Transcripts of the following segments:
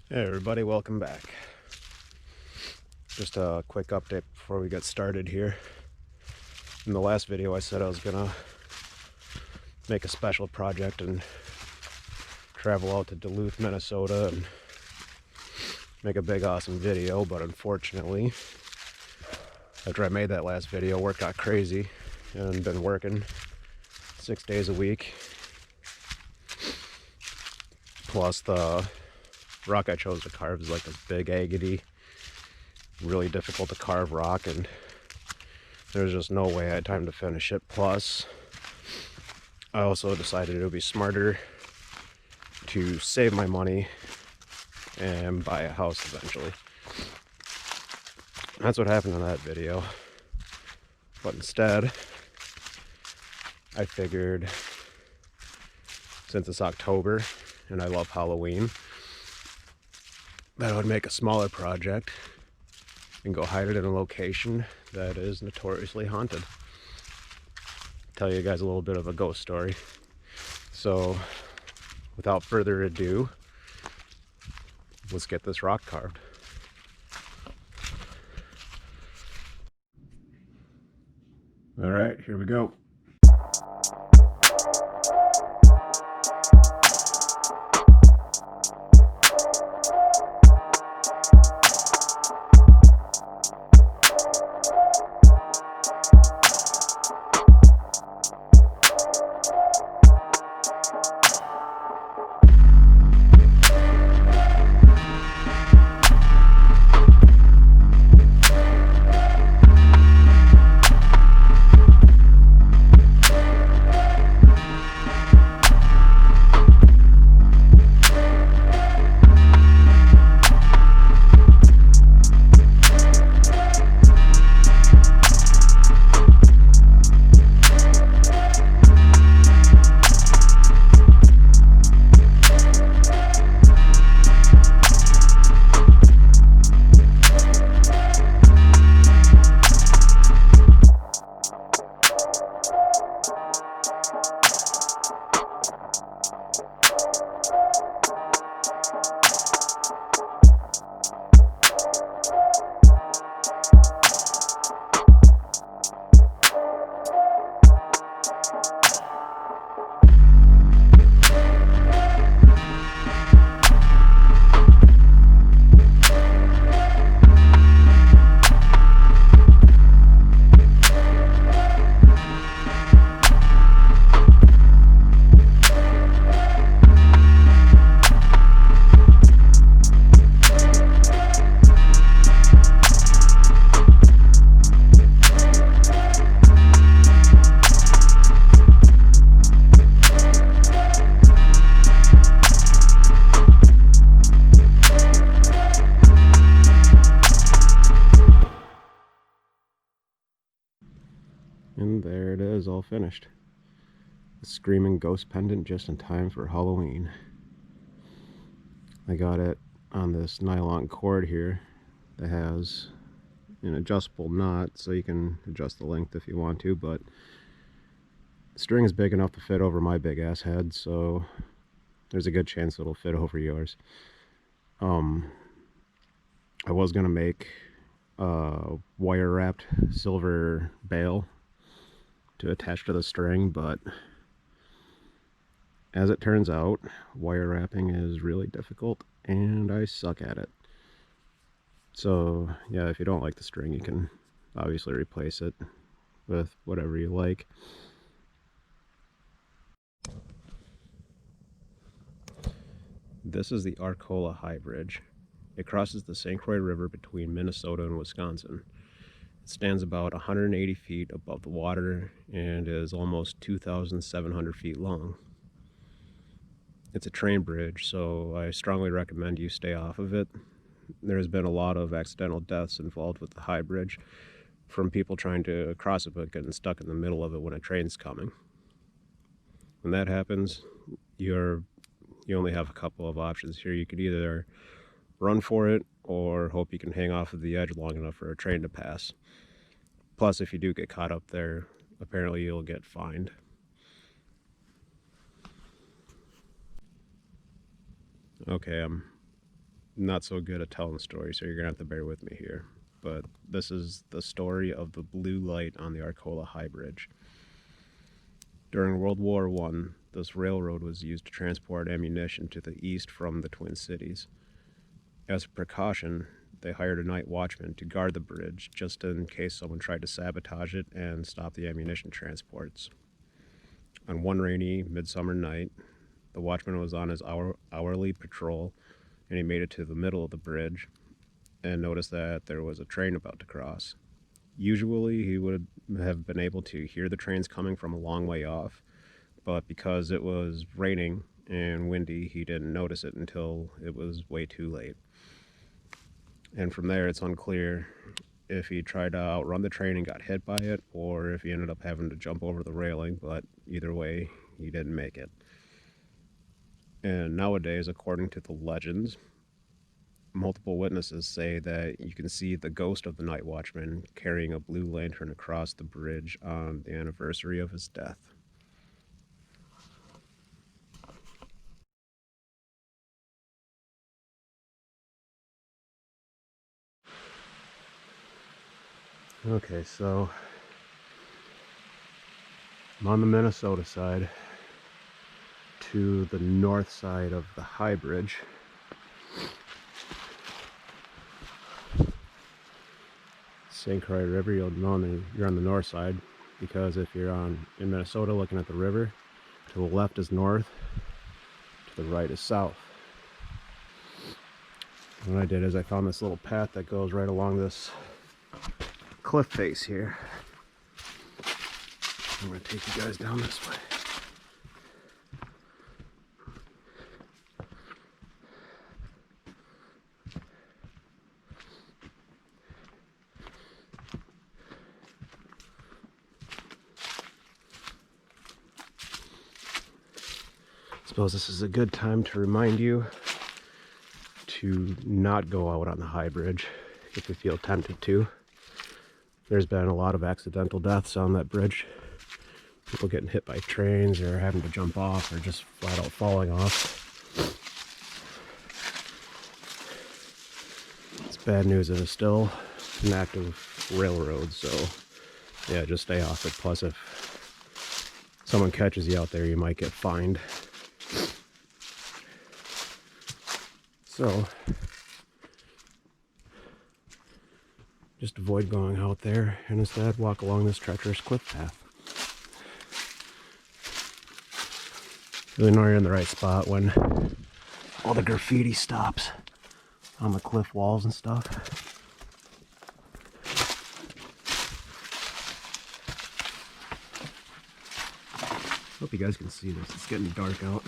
Hey everybody, welcome back. Just a quick update before we get started here. In the last video I said I was gonna make a special project and travel out to Duluth, Minnesota and make a big awesome video, but unfortunately after I made that last video work got crazy and been working 6 days a week. Plus the rock I chose to carve is like this big agate, really difficult to carve rock, and there's just no way I had time to finish it. Plus I also decided it would be smarter to save my money and buy a house eventually. That's what happened in that video. But instead, I figured since it's October and I love Halloween, that I would make a smaller project and go hide it in a location that is notoriously haunted. Tell you guys a little bit of a ghost story. So, without further ado, let's get this rock carved. All right, here we go. And there it is, all finished. The screaming ghost pendant just in time for Halloween. I got it on this nylon cord here that has an adjustable knot, so you can adjust the length if you want to, but the string is big enough to fit over my big ass head, so there's a good chance it'll fit over yours. I was gonna make a wire wrapped silver bail to attach to the string, but as it turns out, wire wrapping is really difficult and I suck at it. So yeah, if you don't like the string, you can obviously replace it with whatever you like. This is the Arcola High Bridge. It crosses the St. Croix River between Minnesota and Wisconsin. It stands about 180 feet above the water and is almost 2,700 feet long. It's a train bridge, so I strongly recommend you stay off of it. There's been a lot of accidental deaths involved with the high bridge from people trying to cross it but getting stuck in the middle of it when a train's coming. When that happens, you only have a couple of options here. You could either run for it or hope you can hang off of the edge long enough for a train to pass. Plus, if you do get caught up there, apparently you'll get fined. Okay, I'm not so good at telling stories, so you're gonna have to bear with me here. But this is the story of the blue light on the Arcola High Bridge. During World War I, this railroad was used to transport ammunition to the east from the Twin Cities. As a precaution, they hired a night watchman to guard the bridge just in case someone tried to sabotage it and stop the ammunition transports. On one rainy midsummer night, the watchman was on his hourly patrol, and he made it to the middle of the bridge and noticed that there was a train about to cross. Usually he would have been able to hear the trains coming from a long way off, but because it was raining and windy, he didn't notice it until it was way too late. And from there, it's unclear if he tried to outrun the train and got hit by it, or if he ended up having to jump over the railing, but either way, he didn't make it. And nowadays, according to the legends, multiple witnesses say that you can see the ghost of the night watchman carrying a blue lantern across the bridge on the anniversary of his death. Okay, so I'm on the Minnesota side to the north side of the High Bridge. St. Croix River, you'll know you're on the north side, because if you're in Minnesota looking at the river, to the left is north, to the right is south. And what I did is I found this little path that goes right along this cliff face here. I'm going to take you guys down this way. I suppose this is a good time to remind you to not go out on the High Bridge if you feel tempted to. There's been a lot of accidental deaths on that bridge. People getting hit by trains or having to jump off or just flat out falling off. It's bad news that it's still an active railroad, so yeah, just stay off it. Plus, if someone catches you out there, you might get fined. So, just avoid going out there and instead walk along this treacherous cliff path. You'll know you're in the right spot when all the graffiti stops on the cliff walls and stuff. Hope you guys can see this. It's getting dark out.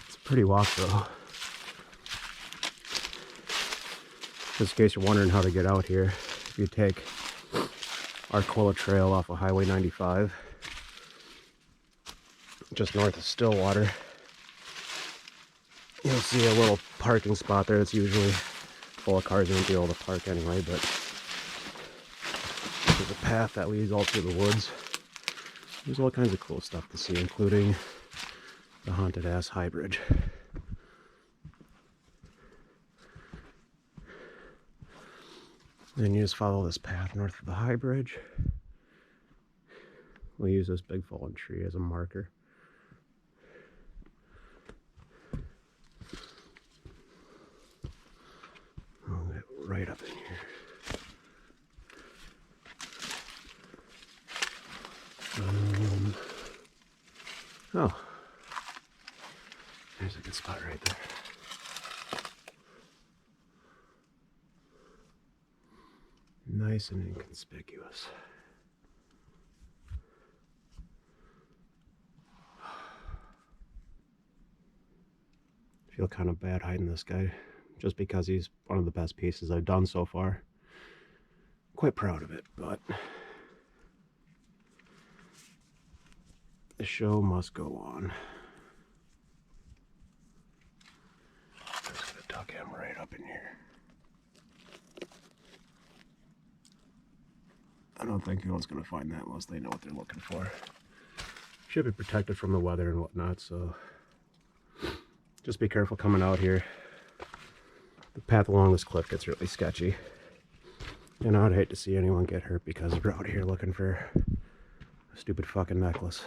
It's a pretty walk though. Just in case you're wondering how to get out here, if you take Arcola Trail off of Highway 95, just north of Stillwater, you'll see a little parking spot there. It's usually full of cars. You won't be able to park anyway, but there's a path that leads all through the woods. There's all kinds of cool stuff to see, including the haunted ass High Bridge. Then you just follow this path north of the High Bridge. We'll use this big fallen tree as a marker. I'll get right up in here. Oh, there's a good spot right there. Nice and inconspicuous. I feel kind of bad hiding this guy, just because he's one of the best pieces I've done so far. Quite proud of it, but the show must go on. I'm just gonna tuck him right up in here. I don't think anyone's going to find that unless they know what they're looking for. Should be protected from the weather and whatnot, so just be careful coming out here. The path along this cliff gets really sketchy. And I'd hate to see anyone get hurt because we're out here looking for a stupid fucking necklace.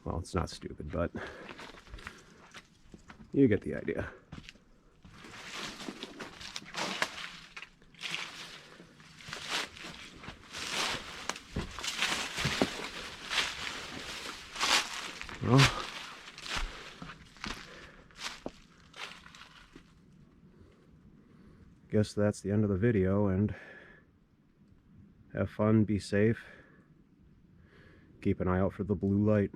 Well, it's not stupid, but you get the idea. Well, guess that's the end of the video, and have fun, be safe, keep an eye out for the blue light.